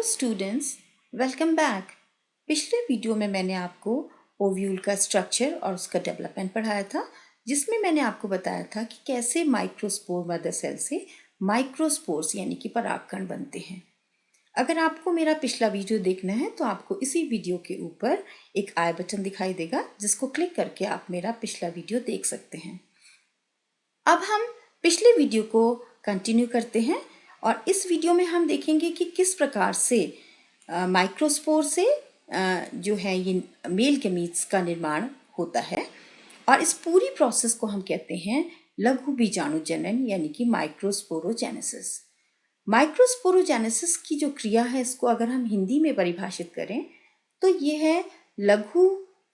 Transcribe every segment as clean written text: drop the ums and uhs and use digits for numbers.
Students, welcome back. पिछले video में मैंने आपको ओव्यूल का स्ट्रक्चर और उसका डेवलपमेंट पढ़ाया था, जिसमें मैंने आपको बताया था कि कैसे माइक्रोस्पोर मदर सेल से माइक्रोस्पोर्स यानी कि परागकण बनते हैं। अगर आपको मेरा पिछला वीडियो देखना है तो आपको इसी वीडियो के ऊपर एक आई बटन दिखाई देगा, जिसको क्लिक करके आप मेरा पिछला वीडियो देख सकते हैं। अब हम पिछले वीडियो को कंटिन्यू करते हैं और इस वीडियो में हम देखेंगे कि किस प्रकार से माइक्रोस्पोर से जो है ये मेल गैमीट्स का निर्माण होता है, और इस पूरी प्रोसेस को हम कहते हैं लघु बीजाणु जनन यानी कि माइक्रोस्पोरोजेनेसिस। माइक्रोस्पोरोजेनेसिस की जो क्रिया है, इसको अगर हम हिंदी में परिभाषित करें तो ये है लघु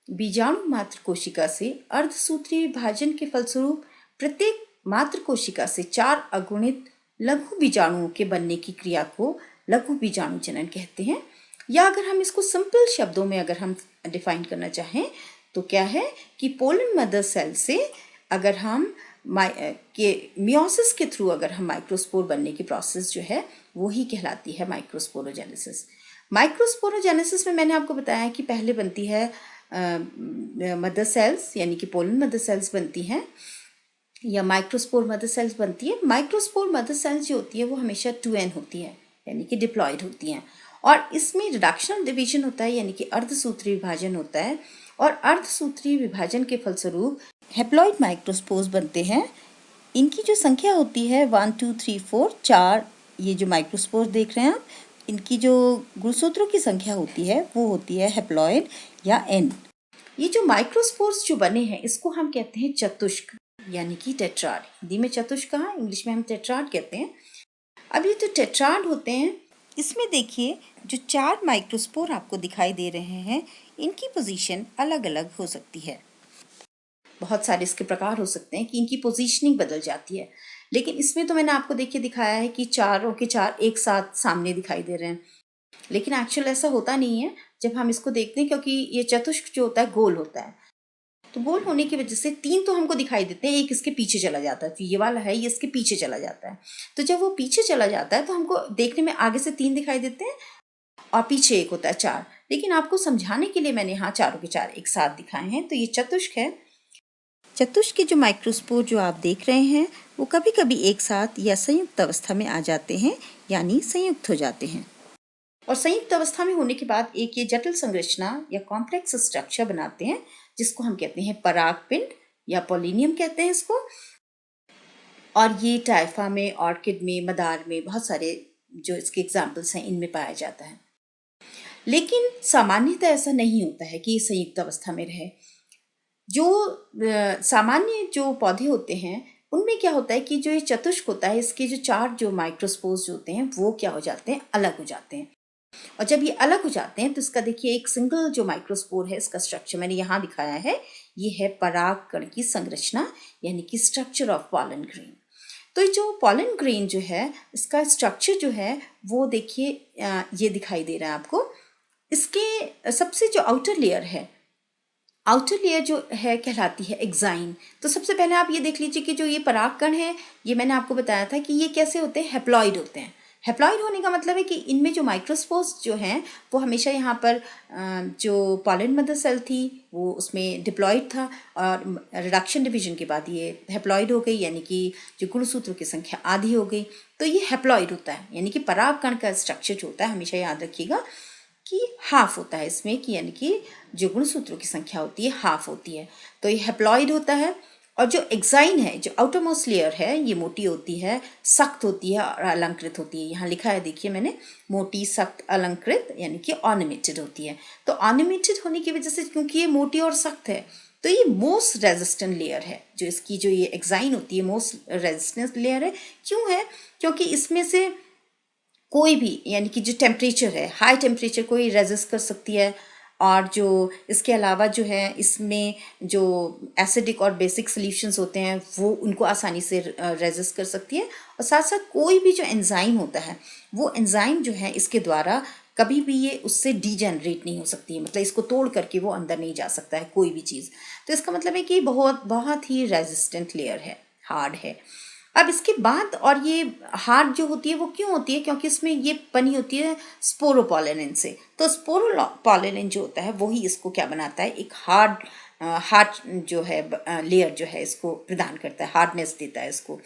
बीजाणु मात्र कोशिका से अर्धसूत्रीय विभाजन के फलस्वरूप प्रत्येक मात्र कोशिका से 4 अगुणित लघु बीजाणुओं के बनने की क्रिया को लघु बीजाणु जनन कहते हैं। या अगर हम इसको सिंपल शब्दों में अगर हम डिफाइन करना चाहें तो क्या है कि पोलन मदर सेल से अगर हम मियोसिस के थ्रू अगर हम माइक्रोस्पोर बनने की प्रोसेस जो है वो ही कहलाती है माइक्रोस्पोरोजेनेसिस। माइक्रोस्पोरोजेनेसिस में मैंने आपको बताया कि पहले बनती है मदर सेल्स यानी कि पोलन मदर सेल्स बनती हैं या माइक्रोस्पोर मदर सेल्स बनती है। माइक्रोस्पोर मदर सेल्स जो होती है वो हमेशा 2n होती है यानी कि डिप्लॉयड होती हैं, और इसमें रिडक्शनल डिवीजन होता है यानी कि अर्धसूत्रीय विभाजन होता है, और अर्धसूत्रीय विभाजन के फलस्वरूप हैप्लॉइड माइक्रोस्पोर्स बनते हैं। इनकी जो संख्या होती है 1 2 3 4 4, ये जो माइक्रोस्पोर्स देख रहे हैं आप, इनकी जो गुणसूत्रों की संख्या होती है वो होती है हैप्लॉइड या n। ये जो माइक्रोस्पोर्स जो बने हैं इसको हम कहते हैं चतुष्क यानी कि टेट्राड। हिंदी में चतुष्क कहा, इंग्लिश में हम टेट्राड कहते हैं। अब ये जो टेट्राड होते हैं, इसमें देखिए जो 4 माइक्रोस्पोर आपको दिखाई दे रहे हैं, इनकी पोजीशन अलग अलग हो सकती है। बहुत सारे इसके प्रकार हो सकते हैं कि इनकी पोजीशनिंग बदल जाती है, लेकिन इसमें तो मैंने आपको देखिए दिखाया है कि चारों के 4 एक साथ सामने दिखाई दे रहे हैं, लेकिन एक्चुअल ऐसा होता नहीं है जब हम इसको देखते हैं, क्योंकि ये चतुष्क जो होता है गोल होता है। तो गोल होने की वजह से 3 तो हमको दिखाई देते हैं, एक इसके पीछे चला जाता है, तो ये वाला है ये इसके पीछे चला जाता है। तो जब वो पीछे चला जाता है तो हमको देखने में आगे से 3 दिखाई देते हैं और पीछे एक होता है 4, लेकिन आपको समझाने के लिए मैंने यहाँ चारों के 4 एक साथ दिखाए हैं। तो ये चतुष्क है। चतुष्क के जो माइक्रोस्पोर जो आप देख रहे हैं वो कभी कभी एक साथ या संयुक्त अवस्था में आ जाते हैं, यानी संयुक्त हो जाते हैं, और संयुक्त अवस्था में होने के बाद एक ये जटिल संरचना या कॉम्प्लेक्स स्ट्रक्चर बनाते हैं, जिसको हम कहते हैं परागपिंड या पोलिनियम कहते हैं इसको। और ये टाइफा में, ऑर्किड में, मदार में, बहुत सारे जो इसके एग्जाम्पल्स हैं इनमें पाया जाता है। लेकिन सामान्यतः ऐसा नहीं होता है कि ये संयुक्त अवस्था में रहे। जो सामान्य जो पौधे होते हैं उनमें क्या होता है कि जो ये चतुष्क होता है, इसके जो 4 जो माइक्रोस्पोर्स जो होते हैं वो क्या हो जाते हैं, अलग हो जाते हैं। और जब ये अलग हो जाते हैं तो इसका देखिए एक सिंगल जो माइक्रोस्पोर है, इसका स्ट्रक्चर मैंने यहाँ दिखाया है, ये है परागकण की संरचना यानी कि स्ट्रक्चर ऑफ पॉलन ग्रेन। तो जो पॉलन ग्रेन जो है इसका स्ट्रक्चर जो है वो देखिए ये दिखाई दे रहा है आपको। इसके सबसे जो आउटर लेयर है, आउटर लेयर जो है कहलाती है एक्साइन। तो सबसे पहले आप ये देख लीजिए कि जो ये परागकण है, ये मैंने आपको बताया था कि ये कैसे होते हैं, हैप्लॉइड होते हैं। हैप्लॉइड होने का मतलब है कि इनमें जो माइक्रोस्पोर्स जो हैं वो हमेशा यहाँ पर जो पॉलन मदर सेल थी वो उसमें डिप्लॉइड था, और रिडक्शन डिवीजन के बाद ये हैप्लॉइड हो गई, यानी कि जो गुणसूत्रों की संख्या आधी हो गई। तो ये हैप्लॉइड होता है, यानी कि परागकण का स्ट्रक्चर जो होता है हमेशा याद रखिएगा कि हाफ होता है इसमें, कि यानी कि जो गुणसूत्रों की संख्या होती है हाफ होती है। तो ये हैप्लॉइड होता है। और जो एक्साइन है, जो आउटरमोस्ट लेयर है, ये मोटी होती है, सख्त होती है और अलंकृत होती है। यहाँ लिखा है देखिए मैंने, मोटी, सख्त, अलंकृत, यानी कि ऑर्नामेंटेड होती है। तो ऑर्नामेंटेड होने की वजह से, क्योंकि ये मोटी और सख्त है, तो ये मोस्ट रेजिस्टेंट लेयर है। जो इसकी जो ये एक्साइन होती है मोस्ट रेजिस्टेंट लेयर है। क्यों है? क्योंकि इसमें से कोई भी, यानी कि जो टेम्परेचर है, हाई टेम्परेचर को ही रेजिस्ट कर सकती है, और जो इसके अलावा जो है इसमें जो एसिडिक और बेसिक सॉल्यूशंस होते हैं वो उनको आसानी से रेजिस्ट कर सकती है। और साथ साथ कोई भी जो एंजाइम होता है वो एंजाइम जो है इसके द्वारा कभी भी ये उससे डीजेनरेट नहीं हो सकती है, मतलब इसको तोड़ करके वो अंदर नहीं जा सकता है कोई भी चीज़। तो इसका मतलब है कि बहुत बहुत ही रेजिस्टेंट लेयर है, हार्ड है। अब इसके बाद, और ये हार्ड जो होती है वो क्यों होती है, क्योंकि इसमें ये बनी होती है स्पोरोपोलेनिन से। तो स्पोरोपोलेनिन जो होता है वही इसको क्या बनाता है, एक हार्ड जो है लेयर जो है इसको प्रदान करता है, हार्डनेस देता है इसको।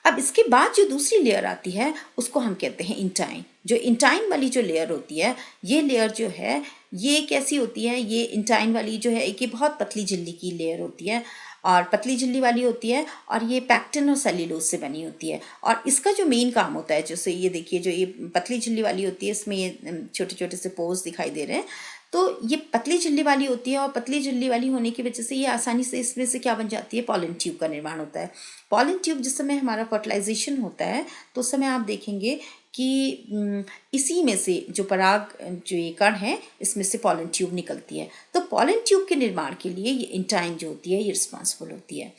अब इसके बाद जो दूसरी लेयर आती है उसको हम कहते हैं इंटाइन। जो इंटाइन वाली जो लेयर होती है, ये लेयर जो है ये कैसी होती है, ये इंटाइन वाली जो है एक ये बहुत पतली झिल्ली की लेयर होती है, और पतली झिल्ली वाली होती है, और ये पैक्टिन और सेल्यूलोज से बनी होती है। और इसका जो मेन काम होता है, जैसे ये देखिए जो ये पतली झिल्ली वाली होती है, इसमें ये छोटे छोटे से पोर्स दिखाई दे रहे हैं, तो ये पतली झिल्ली वाली होती है, और पतली झिल्ली वाली होने की वजह से ये आसानी से इसमें से क्या बन जाती है, पॉलन ट्यूब का निर्माण होता है। पॉलन ट्यूब जिस समय हमारा फर्टिलाइजेशन होता है तो उस समय आप देखेंगे कि इसी में से जो पराग जो ये कण है इसमें से पॉलन ट्यूब निकलती है। तो पॉलन ट्यूब के निर्माण के लिए ये इंटाइन जो होती है ये रिस्पॉन्सिबल होती है।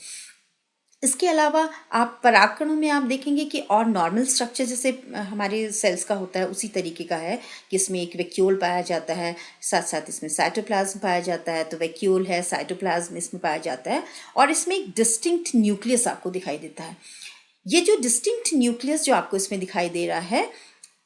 इसके अलावा आप परागकणों में आप देखेंगे कि और नॉर्मल स्ट्रक्चर जैसे हमारे सेल्स का होता है उसी तरीके का है, कि इसमें एक वैक्यूल पाया जाता है, साथ साथ इसमें साइटोप्लाज्म पाया जाता है। तो वैक्यूल है, साइटोप्लाज्म इसमें पाया जाता है, और इसमें एक डिस्टिंक्ट न्यूक्लियस आपको दिखाई देता है। ये जो डिस्टिंक्ट न्यूक्लियस जो आपको इसमें दिखाई दे रहा है,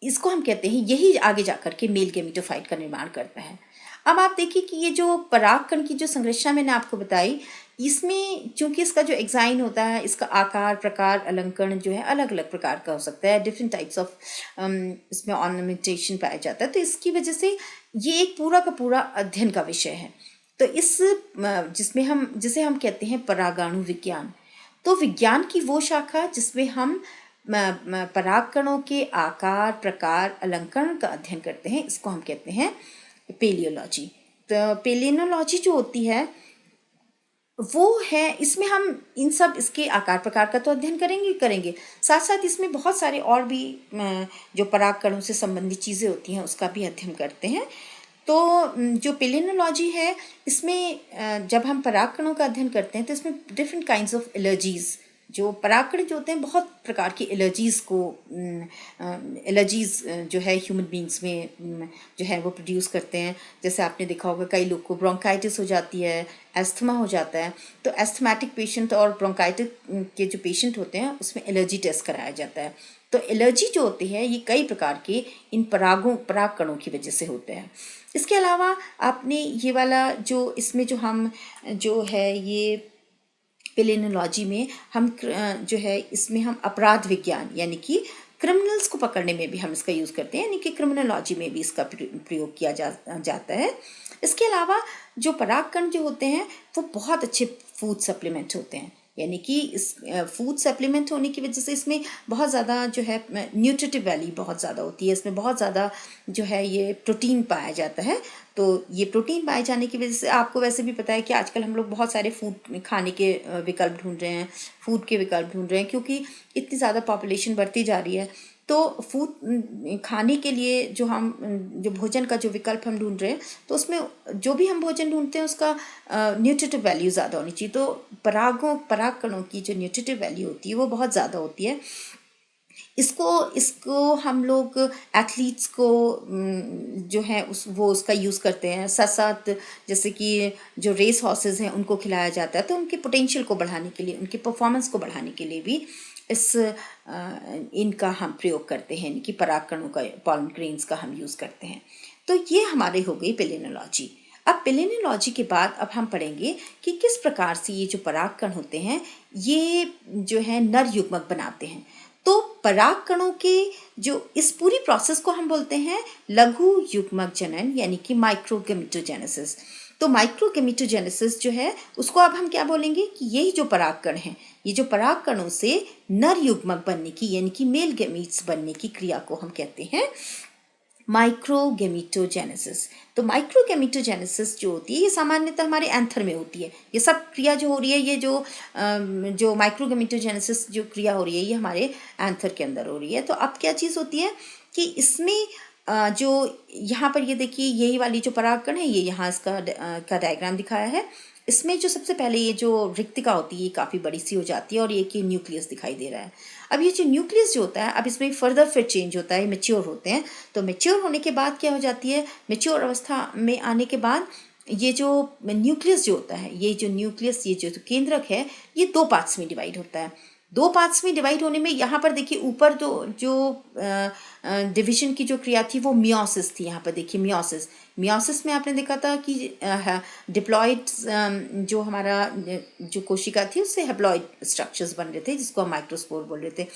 इसको हम कहते हैं, यही आगे जाकर के मेल गेमेटोफाइट का निर्माण करता है। अब आप देखिए कि ये जो परागकण की जो संरचना मैंने आपको बताई, इसमें चूंकि इसका जो एग्जाइन होता है, इसका आकार, प्रकार, अलंकरण जो है अलग अलग प्रकार का हो सकता है, डिफरेंट टाइप्स ऑफ इसमें ऑर्नामेंटेशन पाया जाता है। तो इसकी वजह से ये एक पूरा का पूरा अध्ययन का विषय है। तो जिसे हम कहते हैं परागाणु विज्ञान। तो विज्ञान की वो शाखा जिसमें हम परागकणों के आकार, प्रकार, अलंकरण का अध्ययन करते हैं, इसको हम कहते हैं पेलियोलॉजी। तो पेलियोलॉजी जो होती है वो है, इसमें हम इन सब इसके आकार प्रकार का तो अध्ययन करेंगे, साथ साथ इसमें बहुत सारे और भी जो परागकणों से संबंधित चीज़ें होती हैं उसका भी अध्ययन करते हैं। तो जो पेलियोलॉजी है इसमें जब हम परागकणों का अध्ययन करते हैं तो इसमें डिफरेंट काइंड्स ऑफ एलर्जीज, जो परागकण जो होते हैं बहुत प्रकार की एलर्जीज जो है ह्यूमन बींग्स में जो है वो प्रोड्यूस करते हैं। जैसे आपने देखा होगा कई लोग को ब्रोंकाइटिस हो जाती है, एस्थमा हो जाता है। तो एस्थमेटिक पेशेंट और ब्रोंकाइटिस के जो पेशेंट होते हैं उसमें एलर्जी टेस्ट कराया जाता है। तो एलर्जी जो होती है ये कई प्रकार के इन परागकणों की वजह से होते हैं। इसके अलावा आपने ये वाला जो इसमें जो हम जो है ये पेलियोलॉजी में हम जो है इसमें हम अपराध विज्ञान यानी कि क्रिमिनल्स को पकड़ने में भी हम इसका यूज़ करते हैं, यानी कि क्रिमिनोलॉजी में भी इसका प्रयोग किया जाता है। इसके अलावा जो परागकण जो होते हैं वो बहुत अच्छे फूड सप्लीमेंट होते हैं, यानी कि इस फूड सप्लीमेंट होने की वजह से इसमें बहुत ज़्यादा जो है न्यूट्रिटिव वैल्यू बहुत ज़्यादा होती है, इसमें बहुत ज़्यादा जो है ये प्रोटीन पाया जाता है। तो ये प्रोटीन पाए जाने की वजह से आपको वैसे भी पता है कि आजकल हम लोग बहुत सारे फूड खाने के विकल्प ढूंढ रहे हैं, फूड के विकल्प ढूंढ रहे हैं, क्योंकि इतनी ज़्यादा पॉपुलेशन बढ़ती जा रही है। तो फूड खाने के लिए जो भोजन का जो विकल्प हम ढूंढ रहे हैं, तो उसमें जो भी हम भोजन ढूंढते हैं उसका न्यूट्रिटिव वैल्यू ज़्यादा होनी चाहिए। तो परागकणों की जो न्यूट्रिटिव वैल्यू होती है वो बहुत ज़्यादा होती है। इसको हम लोग एथलीट्स को जो है वो उसका यूज़ करते हैं, साथ साथ जैसे कि जो रेस हॉर्सेस हैं उनको खिलाया जाता है, तो उनके पोटेंशियल को बढ़ाने के लिए, उनके परफॉर्मेंस को बढ़ाने के लिए भी इनका हम प्रयोग करते हैं, इनकी परागकणों का, पॉलन ग्रेन्स का हम यूज़ करते हैं। तो ये हमारे हो गई पेलियोलॉजी। अब पेलियोलॉजी के बाद अब हम पढ़ेंगे कि किस प्रकार से ये जो परागकण होते हैं ये जो है नर युग्मक बनाते हैं। तो परागकणों के जो इस पूरी प्रोसेस को हम बोलते हैं लघु युग्मक जनन, यानी कि माइक्रोगेमेटोजेनेसिस। तो माइक्रोगेमेटोजेनेसिस जो है उसको अब हम क्या बोलेंगे कि यही जो परागकण हैं, ये जो परागकणों से नर युग्मक बनने की यानी कि मेल गैमीट्स बनने की क्रिया को हम कहते हैं माइक्रोगेमेटोजेनेसिस। तो माइक्रोगेमेटोजेनेसिस जो होती है ये सामान्यतः हमारे एंथर में होती है। ये सब क्रिया जो हो रही है, ये जो माइक्रोगेमेटोजेनेसिस जो क्रिया हो रही है ये हमारे एंथर के अंदर हो रही है। तो अब क्या चीज़ होती है कि इसमें जो यहाँ पर ये देखिए यही वाली जो परागकण है, ये यहाँ इसका का डायग्राम दिखाया है। इसमें जो सबसे पहले ये जो रिक्तिका होती है ये काफ़ी बड़ी सी हो जाती है और एक ये न्यूक्लियस दिखाई दे रहा है। अब ये जो न्यूक्लियस जो होता है अब इसमें फर्दर फिर चेंज होता है, मेच्योर होते हैं। तो मेच्योर होने के बाद क्या हो जाती है, मेच्योर अवस्था में आने के बाद ये जो न्यूक्लियस जो होता है, ये जो केंद्रक है ये 2 पार्ट्स में डिवाइड होता है। दो पार्ट्स में डिवाइड होने में यहाँ पर देखिए ऊपर जो डिवीजन की जो क्रिया थी वो मियोसिस थी। यहाँ पर देखिए मियोसिस में आपने देखा था कि डिप्लॉइड जो हमारा जो कोशिका थी उससे हैप्लॉइड स्ट्रक्चर्स बन रहे थे जिसको हम माइक्रोस्पोर बोल रहे थे।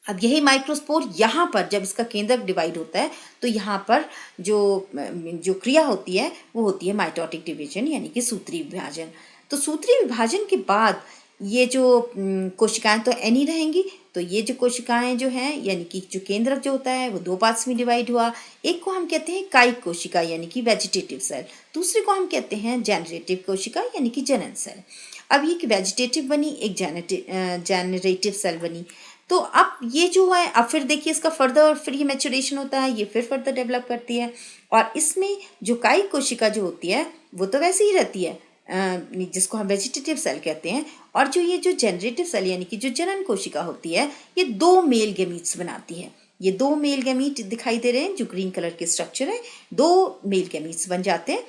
अब यही माइक्रोस्पोर यहाँ पर जब इसका केंद्रक डिवाइड होता है तो यहाँ पर जो क्रिया होती है वो होती है माइटोटिक डिवीजन यानी कि सूत्री विभाजन। तो सूत्री विभाजन के बाद ये जो कोशिकाएं तो एनी रहेंगी, तो ये जो कोशिकाएं जो हैं यानी कि जो केंद्रक जो होता है वो दो पार्ट्स में डिवाइड हुआ। एक को हम कहते हैं कायिक कोशिका यानी कि वेजिटेटिव सेल, दूसरे को हम कहते हैं जेनरेटिव कोशिका यानी कि जनन सेल। अब ये एक वेजिटेटिव बनी, एक जेनरेटिव सेल बनी। तो अब ये जो है अब फिर देखिए इसका फर्दर फिर ये मैचुरेशन होता है, ये फिर फर्दर डेवलप करती है और इसमें जो कायिक कोशिका जो होती है वो तो वैसे ही रहती है जिसको हम वेजिटेटिव सेल कहते हैं। और जो जनरेटिव सेल यानी कि जो जनन कोशिका होती है ये दो मेल गैमीट्स बनाती है। ये दो मेल गैमीट दिखाई दे रहे हैं जो ग्रीन कलर के स्ट्रक्चर है, दो मेल गैमीट्स बन जाते हैं।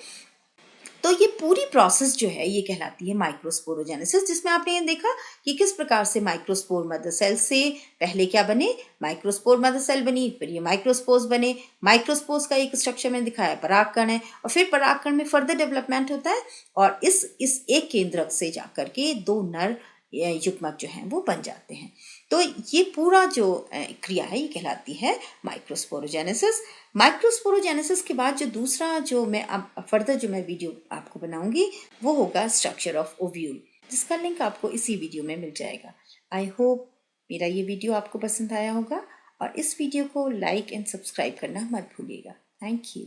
तो ये पूरी प्रोसेस जो है ये कहलाती है माइक्रोस्पोरोजेनेसिस, जिसमें आपने ये देखा कि किस प्रकार से माइक्रोस्पोर मदर सेल से पहले क्या बने, माइक्रोस्पोर मदर सेल बनी, फिर ये माइक्रोस्पोर्स बने। माइक्रोस्पोर्स का एक स्ट्रक्चर मैंने दिखाया परागकण है और फिर परागकण में फर्दर डेवलपमेंट होता है और इस एक केंद्रक से जाकर के दो नर युग्मक जो हैं वो बन जाते हैं। तो ये पूरा जो क्रिया है ये कहलाती है माइक्रोस्पोरोजेनेसिस। माइक्रोस्पोरोजेनेसिस के बाद जो दूसरा जो मैं अब फर्दर जो मैं वीडियो आपको बनाऊंगी वो होगा स्ट्रक्चर ऑफ ओव्यूल, जिसका लिंक आपको इसी वीडियो में मिल जाएगा। आई होप मेरा ये वीडियो आपको पसंद आया होगा और इस वीडियो को लाइक एंड सब्सक्राइब करना मत भूलिएगा। Thank you.